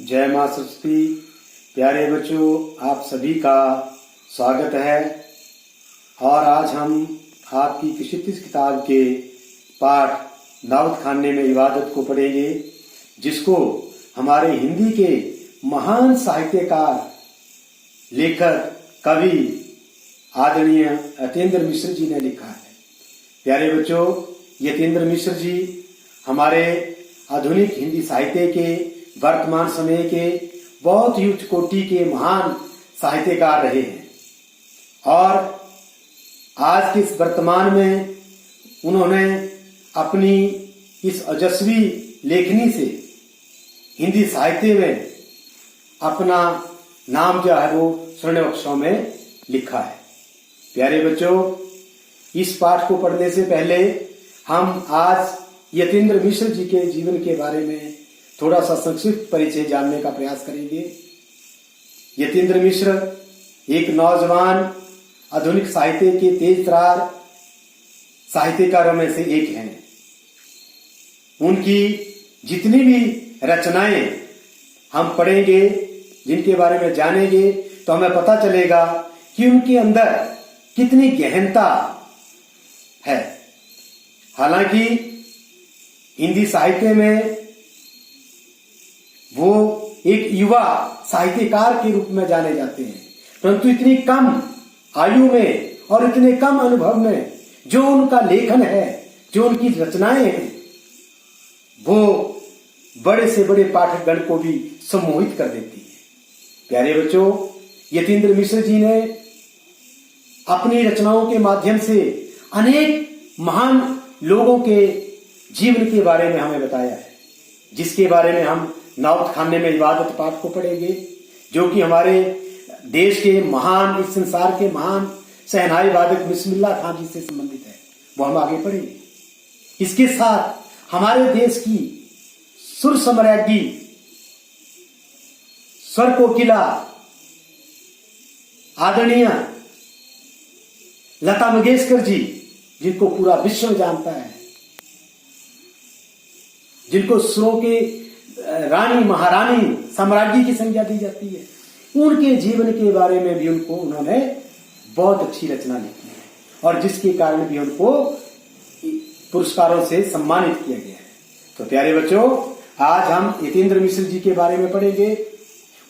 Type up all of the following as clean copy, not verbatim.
जय मां सरस्वती। प्यारे बच्चों, आप सभी का स्वागत है। और आज हम आपकी किसी किताब के पाठ नावत खाने में इबादत को पढ़ेंगे, जिसको हमारे हिंदी के महान साहित्यकार, लेखक, कवि आदरणीय यतीन्द्र मिश्र जी ने लिखा है। प्यारे बच्चों, यतीन्द्र मिश्र जी हमारे आधुनिक हिंदी साहित्य के, वर्तमान समय के बहुत ही उच्च कोटि के महान साहित्यकार रहे हैं। और आज के इस वर्तमान में उन्होंने अपनी इस ओजस्वी लेखनी से हिंदी साहित्य में अपना नाम जो है वो स्वर्ण अक्षरों में लिखा है। प्यारे बच्चों, इस पाठ को पढ़ने से पहले हम आज यतीन्द्र मिश्र जी के जीवन के बारे में थोड़ा सा संक्षिप्त परिचय जानने का प्रयास करेंगे। यतीन्द्र मिश्र एक नौजवान आधुनिक साहित्य के तेज तरार साहित्यकारों में से एक हैं। उनकी जितनी भी रचनाएं हम पढ़ेंगे, जिनके बारे में जानेंगे, तो हमें पता चलेगा कि उनके अंदर कितनी गहनता है। हालांकि हिंदी साहित्य में वो एक युवा साहित्यकार के रूप में जाने जाते हैं, परंतु इतनी कम आयु में और इतने कम अनुभव में जो उनका लेखन है, जो उनकी रचनाएं हैं, वो बड़े से बड़े पाठकगण को भी सम्मोहित कर देती है। प्यारे बच्चों, यतीन्द्र मिश्र जी ने अपनी रचनाओं के माध्यम से अनेक महान लोगों के जीवन के बारे में हमें बताया है, जिसके बारे में हम नावत खाने में इबादत पाठ को पढ़ेंगे, जो कि हमारे देश के महान, इस संसार के महान शहनाई वादक बिस्मिल्लाह खां जी से संबंधित है। वो हम आगे पढ़ेंगे। इसके साथ हमारे देश की सुर सम्राज्ञी, स्वर कोकिला आदरणीय लता मंगेशकर जी, जिनको पूरा विश्व जानता है, जिनको सुरों के रानी, महारानी, साम्राज्ञी की संज्ञा दी जाती है, उनके जीवन के बारे में भी उन्होंने बहुत अच्छी रचना लिखी है, और जिसके कारण भी उनको पुरस्कारों से सम्मानित किया गया है। तो प्यारे बच्चों, आज हम यतीन्द्र मिश्र जी के बारे में पढ़ेंगे,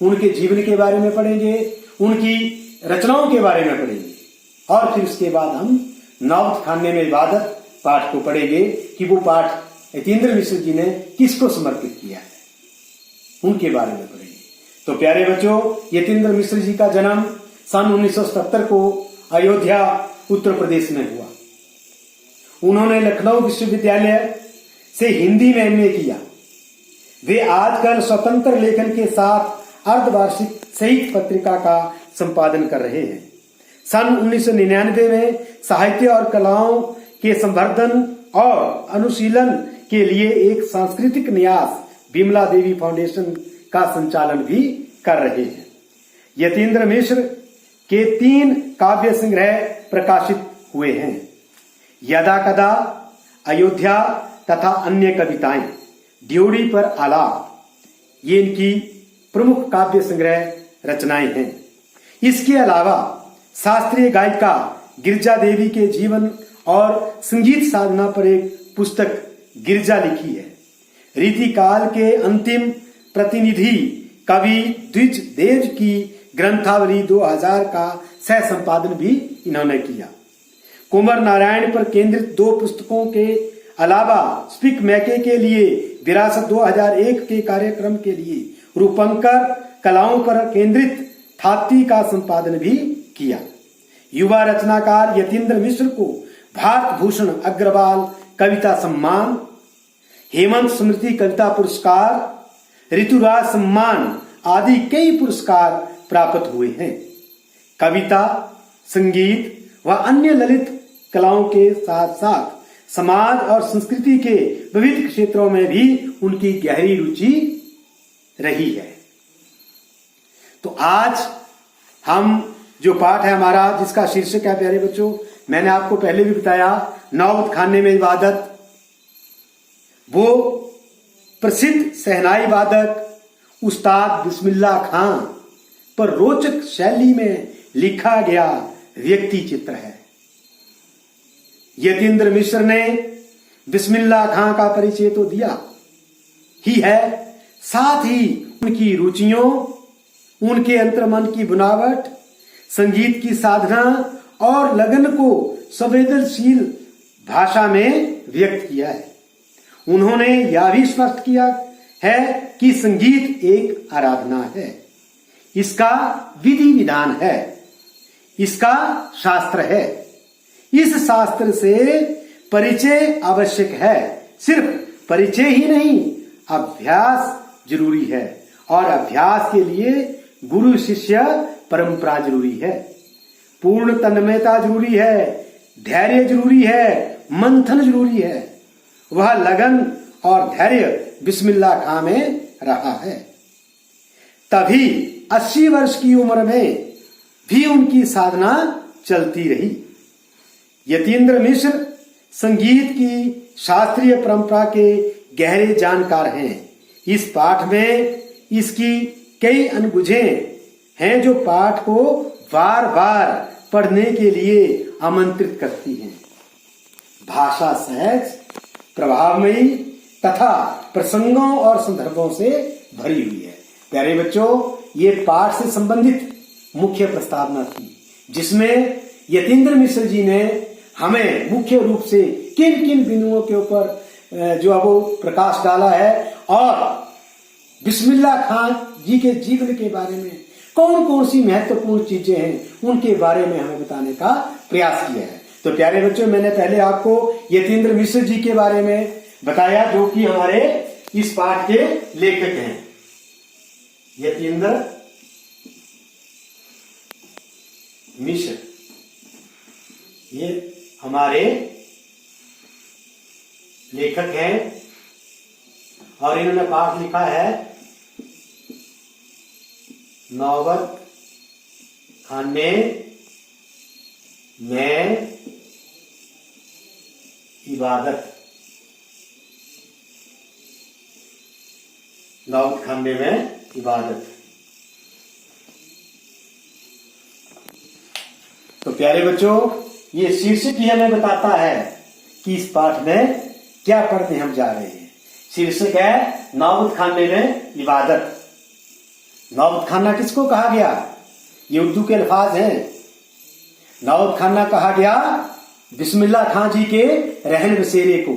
उनके जीवन के बारे में पढ़ेंगे, उनकी रचनाओं के बारे में पढ़ेंगे, और फिर उसके बाद हम नावत खाने में इबादत पाठ को पढ़ेंगे कि वो पाठ यतीन्द्र मिश्र जी ने किसको समर्पित किया है, उनके बारे में पढ़ेंगे। तो प्यारे बच्चों, यतीन्द्र मिश्र जी का जन्म सन 1977 को अयोध्या, उत्तर प्रदेश में हुआ। उन्होंने लखनऊ विश्वविद्यालय से हिंदी में एमए किया। वे आजकल स्वतंत्र लेखन के साथ अर्धवार्षिक साहित्य पत्रिका का संपादन कर रहे हैं। सन 1999 में साहित्य और कलाओं के संवर्धन और अनुशीलन के लिए एक सांस्कृतिक न्यास विमला देवी फाउंडेशन का संचालन भी कर रहे हैं। यतीन्द्र मिश्र के 3 काव्य संग्रह प्रकाशित हुए हैं: यदा कदा, अयोध्या तथा अन्य कविताएं, ड्योढ़ी पर आलाप। ये इनकी प्रमुख काव्य संग्रह रचनाएं हैं। इसके अलावा शास्त्रीय गायिका गिरिजा देवी के जीवन और संगीत साधना पर एक पुस्तक गिरिजा लिखी है। रीतिकाल के अंतिम प्रतिनिधि कवि द्विज देव की ग्रंथावली 2000 का सह संपादन भी इन्होंने किया। कुंवर नारायण पर केंद्रित 2 पुस्तकों के अलावा स्पीक मैके के लिए विरासत 2001 के कार्यक्रम के लिए रूपंकर कलाओं पर केंद्रित थाती का संपादन भी किया। युवा रचनाकार यतीन्द्र मिश्र को भारत भूषण अग्रवाल कविता सम्मान, हेमंत स्मृति कविता पुरस्कार, ऋतुराज सम्मान आदि कई पुरस्कार प्राप्त हुए हैं। कविता, संगीत व अन्य ललित कलाओं के साथ साथ समाज और संस्कृति के विविध क्षेत्रों में भी उनकी गहरी रुचि रही है। तो आज हम जो पाठ है हमारा, जिसका शीर्षक है, प्यारे बच्चों, मैंने आपको पहले भी बताया, नावत खाने में इबादत। वो प्रसिद्ध शहनाई वादक उस्ताद बिस्मिल्लाह खां पर रोचक शैली में लिखा गया व्यक्ति चित्र है। यतीन्द्र मिश्र ने बिस्मिल्लाह खां का परिचय तो दिया ही है, साथ ही उनकी रुचियों, उनके अंतर्मन की बनावट, संगीत की साधना और लगन को संवेदनशील भाषा में व्यक्त किया है। उन्होंने यह भी स्पष्ट किया है कि संगीत एक आराधना है, इसका विधि विधान है, इसका शास्त्र है। इस शास्त्र से परिचय आवश्यक है। सिर्फ परिचय ही नहीं, अभ्यास जरूरी है और अभ्यास के लिए गुरु शिष्य परंपरा जरूरी है। पूर्ण तन्मयता जरूरी है, धैर्य जरूरी है, मंथन जरूरी है। वह लगन और धैर्य बिस्मिल्लाह खां में रहा है। तभी 80 वर्ष की उम्र में भी उनकी साधना चलती रही। यतीन्द्र मिश्र संगीत की शास्त्रीय परंपरा के गहरे जानकार हैं। इस पाठ में इसकी कई अनबुझें हैं जो पाठ को बार बार पढ़ने के लिए आमंत्रित करती हैं। भाषा सहज, प्रभावमयी तथा प्रसंगों और संदर्भों से भरी हुई है। प्यारे बच्चों, ये पाठ से संबंधित मुख्य प्रस्तावना थी, जिसमें यतीन्द्र मिश्र जी ने हमें मुख्य रूप से किन किन बिंदुओं के ऊपर जो है वो प्रकाश डाला है और बिस्मिल्लाह खां जी के जीवन के बारे में कौन कौन सी महत्वपूर्ण चीजें हैं उनके बारे में हमें बताने का प्रयास किया है। तो प्यारे बच्चों, मैंने पहले आपको यतीन्द्र मिश्र जी के बारे में बताया, जो कि हमारे इस पाठ के लेखक हैं। यतीन्द्र मिश्र ये हमारे लेखक हैं और इन्होंने पाठ लिखा है नौबत खाने में इबादत। नौबत खाने में इबादत। तो प्यारे बच्चों, ये शीर्षक ही हमें बताता है कि इस पाठ में क्या पढ़ने हम जा रहे हैं। शीर्षक है नौबत खाने में इबादत। नौबत खाना किसको कहा गया? ये उर्दू के अल्फाज हैं। नौबत खाना कहा गया बिस्मिल्लाह खां जी के रहन बसेरे को,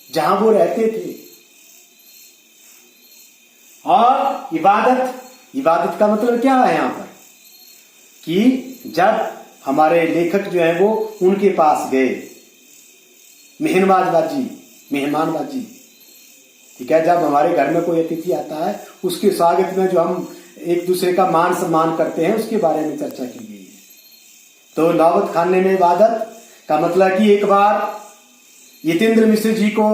जहां वो रहते थे। और इबादत का मतलब क्या है यहां पर? कि जब हमारे लेखक जो है वो उनके पास गए, मेहमानबाजी, ठीक है। जब हमारे घर में कोई अतिथि आता है, उसके स्वागत में जो हम एक दूसरे का मान सम्मान करते हैं, उसके बारे में चर्चा की गई है। तो नौबत खाने में इबादत का मतलब कि एक बार यतीन्द्र मिश्र जी को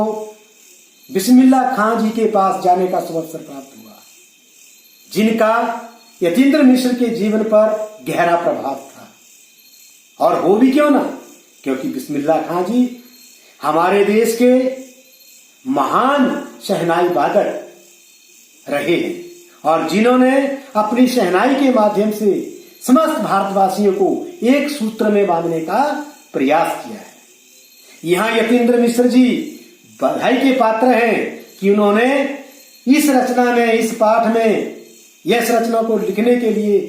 बिस्मिल्लाह खां जी के पास जाने का अवसर प्राप्त हुआ, जिनका यतीन्द्र मिश्र के जीवन पर गहरा प्रभाव था। और हो भी क्यों ना, क्योंकि बिस्मिल्लाह खां जी हमारे देश के महान शहनाई वादक रहे हैं और जिन्होंने अपनी शहनाई के माध्यम से समस्त भारतवासियों को एक सूत्र में बांधने का प्रयास किया है। यहां यतीन्द्र मिश्र जी बधाई के पात्र हैं कि उन्होंने इस रचना में, इस पाठ में, यह रचना को लिखने के लिए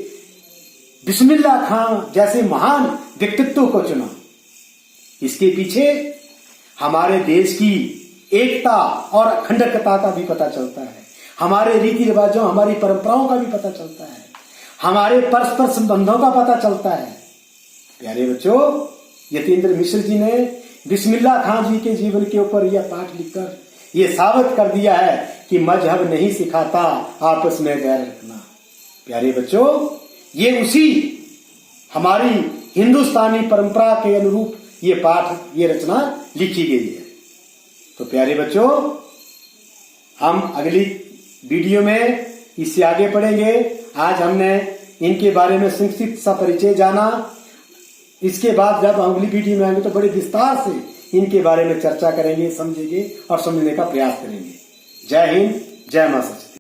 बिस्मिल्लाह खां जैसे महान व्यक्तित्व को चुना। इसके पीछे हमारे देश की एकता और अखंडता का भी पता चलता है, हमारे रीति रिवाजों, हमारी परंपराओं का भी पता चलता है, हमारे परस्पर संबंधों का पता चलता है। प्यारे बच्चों, यतीन्द्र मिश्र जी ने बिस्मिल्लाह खां जी के जीवन के ऊपर यह पाठ लिखकर यह साबित कर दिया है कि मजहब नहीं सिखाता आपस में बैर रखना। प्यारे बच्चों, ये उसी हमारी हिंदुस्तानी परंपरा के अनुरूप ये पाठ, ये रचना लिखी गई है। तो प्यारे बच्चों, हम अगली वीडियो में इससे आगे पढ़ेंगे। आज हमने इनके बारे में संक्षिप्त सा परिचय जाना। इसके बाद जब हम अगली वीडियो में आएंगे तो बड़े विस्तार से इनके बारे में चर्चा करेंगे, समझेंगे और समझने का प्रयास करेंगे। जय हिंद, जय मां सच।